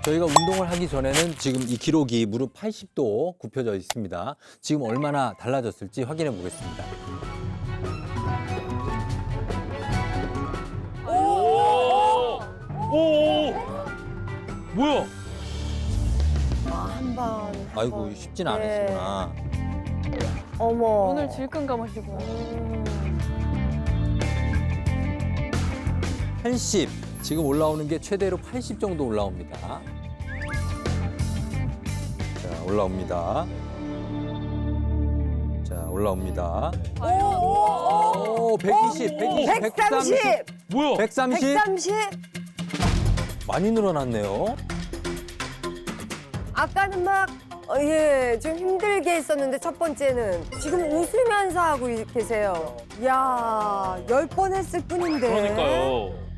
저희가 운동을 하기 전에는 지금 이 기록이 무릎 80도 굽혀져 있습니다. 지금 얼마나 달라졌을지 확인해 보겠습니다. 오! 뭐야? 한 번. 아이고 쉽진 않으시구나. 어머. 오늘 질끈 감으시고. 80. 지금 올라오는 게 최대로 80 정도 올라옵니다. 자, 올라옵니다. 자, 올라옵니다. 오, 120, 120, 130! 뭐야? 130. 130? 많이 늘어났네요. 아까는 막, 좀 힘들게 했었는데, 첫 번째는. 지금 웃으면서 하고 계세요. 이야, 10번 했을 뿐인데. 그러니까요.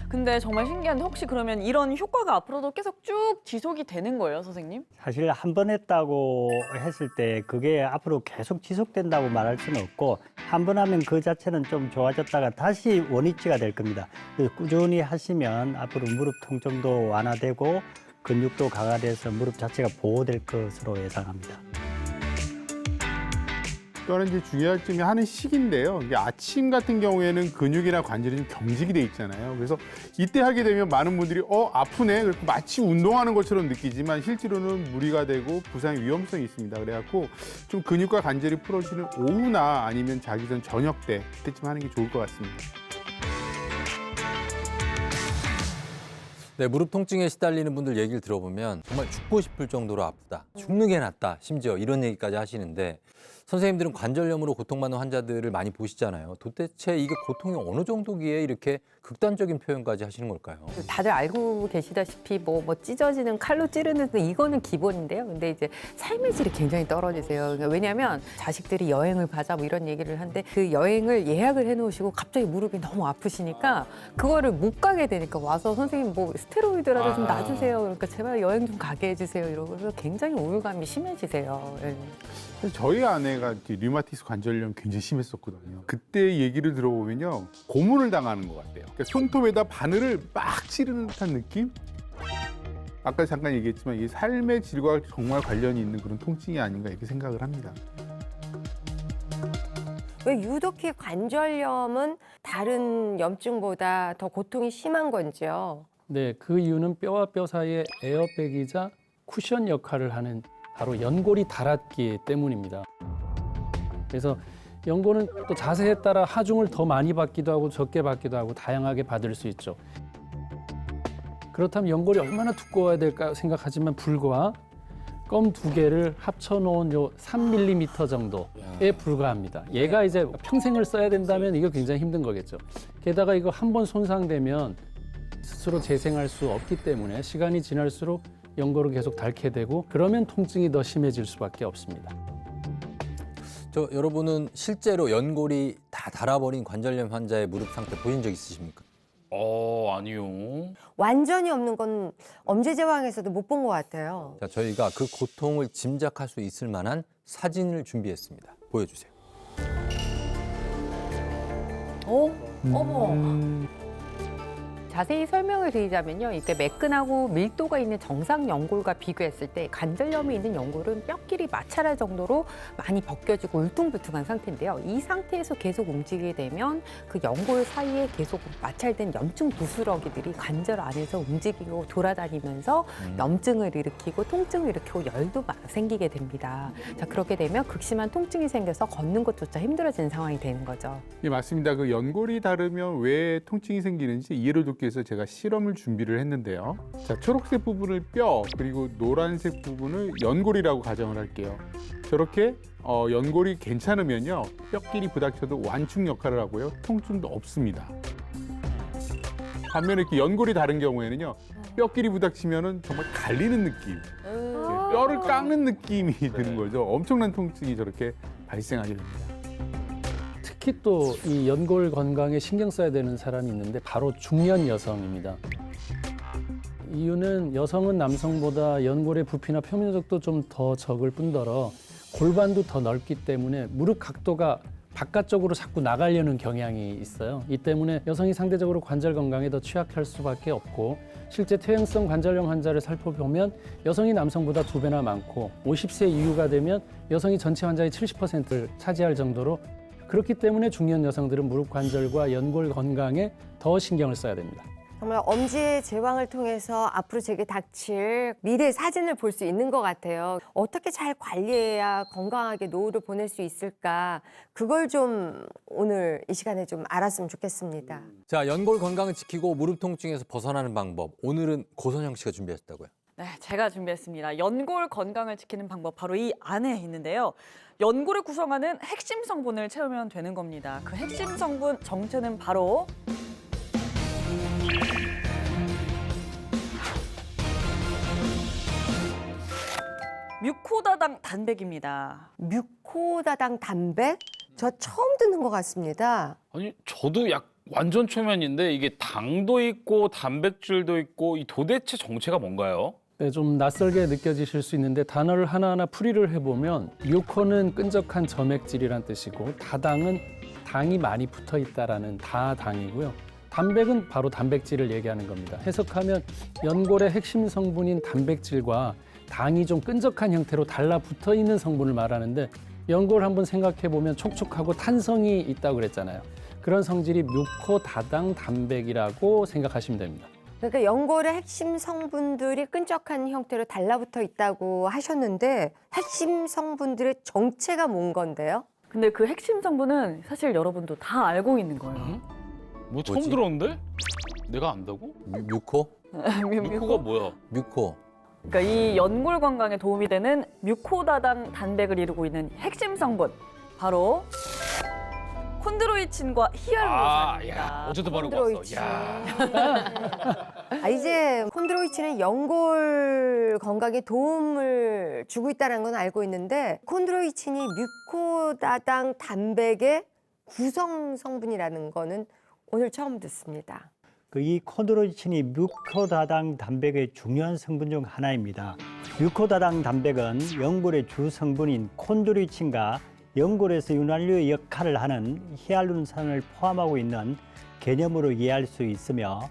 근데 정말 신기한데 혹시 그러면 이런 효과가 앞으로도 계속 쭉 지속이 되는 거예요, 선생님? 사실 한 번 했다고 했을 때 그게 앞으로 계속 지속된다고 말할 수는 없고 한 번 하면 그 자체는 좀 좋아졌다가 다시 원위치가 될 겁니다. 그래서 꾸준히 하시면 앞으로 무릎 통증도 완화되고 근육도 강화돼서 무릎 자체가 보호될 것으로 예상합니다. 또 하나 이제 중요할 점이 하는 시기인데요. 이게 아침 같은 경우에는 근육이나 관절이 좀 경직이 돼 있잖아요. 그래서 이때 하게 되면 많은 분들이 아프네. 그래서 마치 운동하는 것처럼 느끼지만 실제로는 무리가 되고 부상의 위험성이 있습니다. 그래갖고 좀 근육과 관절이 풀어지는 오후나 아니면 자기 전 저녁 때 그때쯤 하는 게 좋을 것 같습니다. 네, 무릎 통증에 시달리는 분들 얘기를 들어보면 정말 죽고 싶을 정도로 아프다. 죽는 게 낫다. 심지어 이런 얘기까지 하시는데 선생님들은 관절염으로 고통받는 환자들을 많이 보시잖아요. 도대체 이게 고통이 어느 정도기에 이렇게 극단적인 표현까지 하시는 걸까요? 다들 알고 계시다시피 뭐 찢어지는 칼로 찌르는 등 이거는 기본인데요. 근데 이제 삶의 질이 굉장히 떨어지세요. 그러니까 왜냐하면 자식들이 여행을 가자 뭐 이런 얘기를 하는데 그 여행을 예약을 해놓으시고 갑자기 무릎이 너무 아프시니까 그거를 못 가게 되니까 와서 선생님 뭐 스테로이드라도 좀 놔주세요. 그러니까 제발 여행 좀 가게 해주세요. 이러고 그래서 굉장히 우울감이 심해지세요. 예. 저희 아내가 류마티스 관절염 굉장히 심했었거든요. 그때 얘기를 들어보면요. 고문을 당하는 것 같아요. 그러니까 손톱에다 바늘을 막 찌르는 듯한 느낌? 아까 잠깐 얘기했지만 이게 삶의 질과 정말 관련이 있는 그런 통증이 아닌가 이렇게 생각을 합니다. 왜 유독히 관절염은 다른 염증보다 더 고통이 심한 건지요? 네, 그 이유는 뼈와 뼈 사이에 에어백이자 쿠션 역할을 하는 바로 연골이 닳았기 때문입니다. 그래서 연골은 또 자세에 따라 하중을 더 많이 받기도 하고 적게 받기도 하고 다양하게 받을 수 있죠. 그렇다면 연골이 얼마나 두꺼워야 될까 생각하지만 불과 껌 2개를 합쳐놓은 요 3mm 정도에 불과합니다. 얘가 이제 평생을 써야 된다면 이거 굉장히 힘든 거겠죠. 게다가 이거 한 번 손상되면 스스로 재생할 수 없기 때문에 시간이 지날수록 연골을 계속 닳게 되고 그러면 통증이 더 심해질 수밖에 없습니다. 여러분은 실제로 연골이 다 닳아버린 관절염 환자의 무릎 상태 보신 적 있으십니까? 아니요. 완전히 없는 건 엄지제왕에서도 못 본 것 같아요. 자, 저희가 그 고통을 짐작할 수 있을 만한 사진을 준비했습니다. 보여주세요. 어머. 자세히 설명을 드리자면요. 이렇게 매끈하고 밀도가 있는 정상 연골과 비교했을 때 관절염이 있는 연골은 뼈끼리 마찰할 정도로 많이 벗겨지고 울퉁불퉁한 상태인데요. 이 상태에서 계속 움직이게 되면 그 연골 사이에 계속 마찰된 염증 부스러기들이 관절 안에서 움직이고 돌아다니면서 염증을 일으키고 통증을 일으키고 열도 생기게 됩니다. 자, 그렇게 되면 극심한 통증이 생겨서 걷는 것조차 힘들어지는 상황이 되는 거죠. 예, 맞습니다. 그 연골이 다르면 왜 통증이 생기는지 이해를 돕기 위해서 제가 실험을 준비를 했는데요. 자, 초록색 부분을 뼈, 그리고 노란색 부분을 연골이라고 가정을 할게요. 저렇게 연골이 괜찮으면요. 뼈끼리 부닥쳐도 완충 역할을 하고요. 통증도 없습니다. 반면에 이렇게 연골이 다른 경우에는요. 뼈끼리 부닥치면은 정말 갈리는 느낌. 뼈를 깎는 느낌이 드는 거죠. 엄청난 통증이 저렇게 발생하게 됩니다. 특히 또 이 연골 건강에 신경 써야 되는 사람이 있는데 바로 중년 여성입니다. 이유는 여성은 남성보다 연골의 부피나 표면적도 좀 더 적을 뿐더러 골반도 더 넓기 때문에 무릎 각도가 바깥쪽으로 자꾸 나가려는 경향이 있어요. 이 때문에 여성이 상대적으로 관절 건강에 더 취약할 수밖에 없고 실제 퇴행성 관절염 환자를 살펴보면 여성이 남성보다 2배나 많고 50세 이후가 되면 여성이 전체 환자의 70%를 차지할 정도로 그렇기 때문에 중년 여성들은 무릎 관절과 연골 건강에 더 신경을 써야 됩니다. 정말 엄지의 제왕을 통해서 앞으로 제게 닥칠 미래 사진을 볼 수 있는 것 같아요. 어떻게 잘 관리해야 건강하게 노후를 보낼 수 있을까? 그걸 좀 오늘 이 시간에 좀 알았으면 좋겠습니다. 자, 연골 건강을 지키고 무릎 통증에서 벗어나는 방법. 오늘은 고선영 씨가 준비했다고요. 네, 제가 준비했습니다. 연골 건강을 지키는 방법 바로 이 안에 있는데요. 연골을 구성하는 핵심 성분을 채우면 되는 겁니다. 그 핵심 성분 정체는 바로 뮤코다당 단백입니다. 뮤코다당 단백? 저 처음 듣는 것 같습니다. 아니 저도 완전 초면인데 이게 당도 있고 단백질도 있고 이 도대체 정체가 뭔가요? 네, 좀 낯설게 느껴지실 수 있는데 단어를 하나하나 풀이를 해보면 뮤코는 끈적한 점액질이란 뜻이고 다당은 당이 많이 붙어 있다라는 다당이고요. 단백은 바로 단백질을 얘기하는 겁니다. 해석하면 연골의 핵심 성분인 단백질과 당이 좀 끈적한 형태로 달라붙어 있는 성분을 말하는데 연골 한번 생각해 보면 촉촉하고 탄성이 있다고 그랬잖아요. 그런 성질이 뮤코다당 단백이라고 생각하시면 됩니다. 그러니까 연골의 핵심 성분들이 끈적한 형태로 달라붙어 있다고 하셨는데 핵심 성분들의 정체가 뭔 건데요? 근데 그 핵심 성분은 사실 여러분도 다 알고 있는 거예요. 뭐 처음 뭐지? 들었는데? 내가 안다고? 뮤코? 뮤코가 뭐야? 뮤코. 그러니까 이 연골 건강에 도움이 되는 뮤코다당 단백을 이루고 있는 핵심 성분 바로 콘드로이친과 히알루론산입니다. 어제도 바르고 왔어. 콘드로이친. 야. 이제 콘드로이친은 연골 건강에 도움을 주고 있다는 건 알고 있는데 콘드로이친이 뮤코다당 단백의 구성 성분이라는 거는 오늘 처음 듣습니다. 이 콘드로이친이 뮤코다당 단백의 중요한 성분 중 하나입니다. 뮤코다당 단백은 연골의 주 성분인 콘드로이친과 연골에서 윤활유의 역할을 하는 히알루론산을 포함하고 있는 개념으로 이해할 수 있으며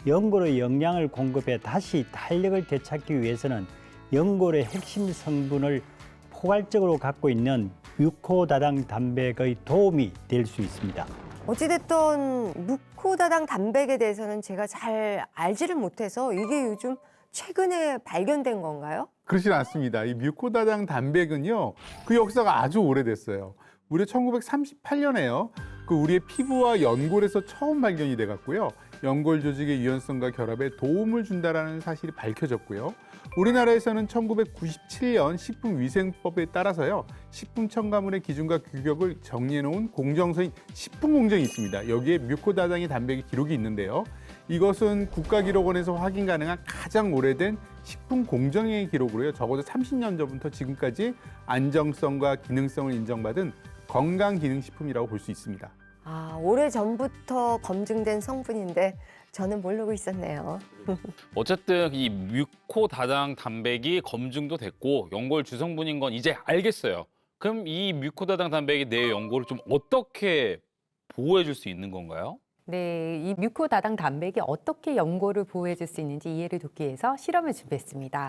연골의 영양을 공급해 다시 탄력을 되찾기 위해서는 연골의 핵심 성분을 포괄적으로 갖고 있는 뮤코다당 단백의 도움이 될 수 있습니다. 어찌됐든 뮤코다당 단백에 대해서는 제가 잘 알지를 못해서 이게 요즘 최근에 발견된 건가요? 그렇진 않습니다. 이 뮤코다당 단백은요, 그 역사가 아주 오래됐어요. 무려 1938년에요. 그 우리의 피부와 연골에서 처음 발견이 돼갔고요. 연골 조직의 유연성과 결합에 도움을 준다라는 사실이 밝혀졌고요. 우리나라에서는 1997년 식품위생법에 따라서요, 식품 첨가물의 기준과 규격을 정리해 놓은 공정서인 식품공정이 있습니다. 여기에 뮤코다당의 단백의 기록이 있는데요. 이것은 국가기록원에서 확인 가능한 가장 오래된 식품 공정의 기록으로요. 적어도 30년 전부터 지금까지 안정성과 기능성을 인정받은 건강기능식품이라고 볼 수 있습니다. 오래전부터 검증된 성분인데 저는 모르고 있었네요. 어쨌든 이 뮤코다당 단백이 검증도 됐고 연골 주성분인 건 이제 알겠어요. 그럼 이 뮤코다당 단백이 내 연골을 좀 어떻게 보호해 줄 수 있는 건가요? 네, 이 뮤코다당 단백이 어떻게 연골을 보호해 줄 수 있는지 이해를 돕기 위해서 실험을 준비했습니다.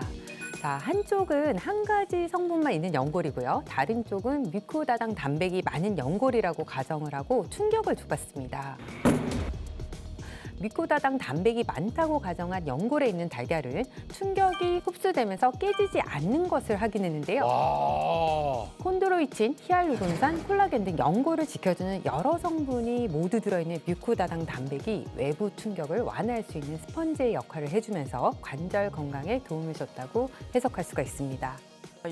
자, 한쪽은 한 가지 성분만 있는 연골이고요. 다른 쪽은 뮤코다당 단백이 많은 연골이라고 가정을 하고 충격을 줘봤습니다. 뮤코다당 단백이 많다고 가정한 연골에 있는 달걀을 충격이 흡수되면서 깨지지 않는 것을 확인했는데요. 와. 콘드로이친, 히알루론산, 콜라겐 등 연골을 지켜주는 여러 성분이 모두 들어있는 뮤코다당 단백이 외부 충격을 완화할 수 있는 스펀지의 역할을 해주면서 관절 건강에 도움을 줬다고 해석할 수가 있습니다.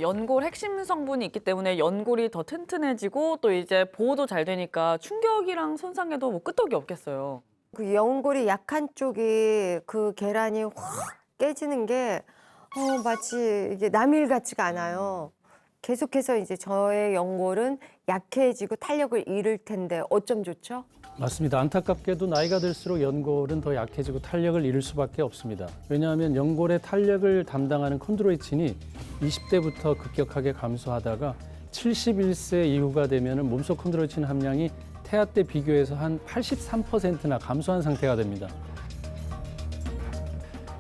연골 핵심 성분이 있기 때문에 연골이 더 튼튼해지고 또 이제 보호도 잘 되니까 충격이랑 손상에도 뭐 끄떡이 없겠어요. 그 연골이 약한 쪽이 그 계란이 확 깨지는 게 마치 이게 남일 같지가 않아요. 계속해서 이제 저의 연골은 약해지고 탄력을 잃을 텐데 어쩜 좋죠? 맞습니다. 안타깝게도 나이가 들수록 연골은 더 약해지고 탄력을 잃을 수밖에 없습니다. 왜냐하면 연골의 탄력을 담당하는 콘드로이친이 20대부터 급격하게 감소하다가 71세 이후가 되면은 몸속 콘드로이친 함량이 태아 때 비교해서 한 83%나 감소한 상태가 됩니다.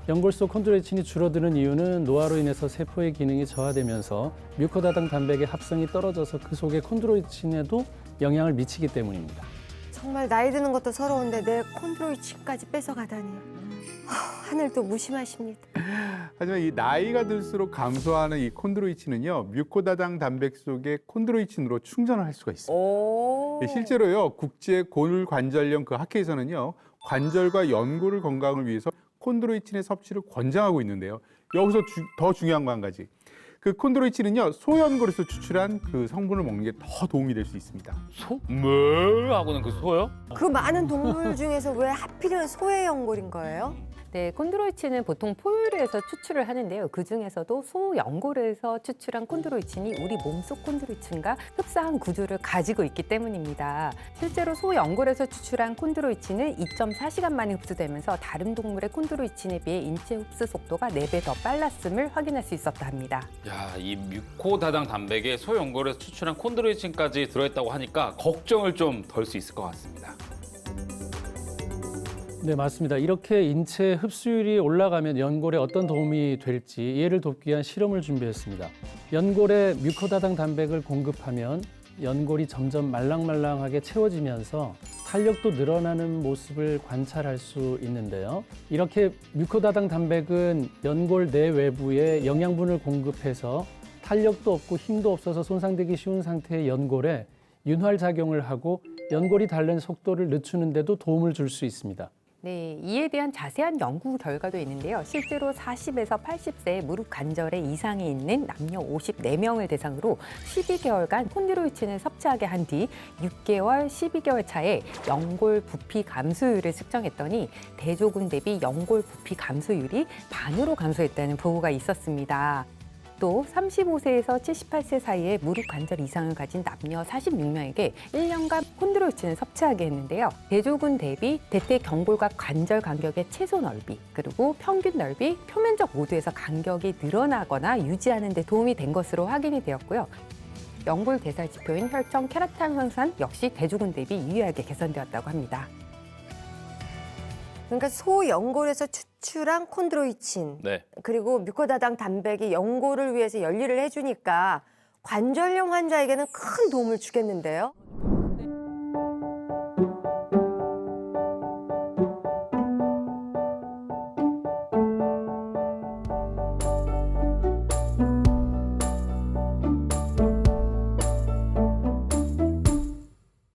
연골 속 콘드로이친이 줄어드는 이유는 노화로 인해서 세포의 기능이 저하되면서 뮤코다당 단백의 합성이 떨어져서 그 속의 콘드로이친에도 영향을 미치기 때문입니다. 정말 나이 드는 것도 서러운데 내 콘드로이친까지 뺏어가다니. 하늘도 무심하십니다. 하지만 이 나이가 들수록 감소하는 이 콘드로이친은요, 뮤코다당 단백 속의 콘드로이친으로 충전을 할 수가 있습니다. 오. 실제로요, 국제 골관절염 그 학회에서는요, 관절과 연골 건강을 위해서 콘드로이친의 섭취를 권장하고 있는데요. 여기서 더 중요한 거 한 가지. 그 콘드로이친은요, 소연골에서 추출한 그 성분을 먹는 게 더 도움이 될 수 있습니다. 소? 뭐 하고는 그 소요? 그 많은 동물 중에서 왜 하필이면 소의 연골인 거예요? 네, 콘드로이친은 보통 포유류에서 추출을 하는데요. 그중에서도 소연골에서 추출한 콘드로이친이 우리 몸속 콘드로이친과 흡사한 구조를 가지고 있기 때문입니다. 실제로 소연골에서 추출한 콘드로이친은 2.4시간 만에 흡수되면서 다른 동물의 콘드로이친에 비해 인체 흡수 속도가 4배 더 빨랐음을 확인할 수 있었다 합니다. 야, 이 뮤코다당 단백에 소연골에서 추출한 콘드로이친까지 들어있다고 하니까 걱정을 좀 덜 수 있을 것 같습니다. 네, 맞습니다. 이렇게 인체 흡수율이 올라가면 연골에 어떤 도움이 될지 이해를 돕기 위한 실험을 준비했습니다. 연골에 뮤코다당 단백을 공급하면 연골이 점점 말랑말랑하게 채워지면서 탄력도 늘어나는 모습을 관찰할 수 있는데요. 이렇게 뮤코다당 단백은 연골 내외부에 영양분을 공급해서 탄력도 없고 힘도 없어서 손상되기 쉬운 상태의 연골에 윤활 작용을 하고 연골이 닳는 속도를 늦추는 데도 도움을 줄 수 있습니다. 네, 이에 대한 자세한 연구 결과도 있는데요. 실제로 40에서 80세 무릎 관절에 이상이 있는 남녀 54명을 대상으로 12개월간 콘드로이친을 섭취하게 한 뒤 6개월, 12개월 차에 연골 부피 감소율을 측정했더니 대조군 대비 연골 부피 감소율이 반으로 감소했다는 보고가 있었습니다. 또 35세에서 78세 사이에 무릎 관절 이상을 가진 남녀 46명에게 1년간 콘드로이친을 섭취하게 했는데요. 대조군 대비 대퇴 경골과 관절 간격의 최소 넓이, 그리고 평균 넓이, 표면적 모두에서 간격이 늘어나거나 유지하는 데 도움이 된 것으로 확인이 되었고요. 연골 대사 지표인 혈청 케라틴 황산 역시 대조군 대비 유의하게 개선되었다고 합니다. 그러니까 소연골에서 추출한 콘드로이친 네. 그리고 뮤코다당 단백이 연골을 위해서 열일을 해주니까 관절염 환자에게는 큰 도움을 주겠는데요.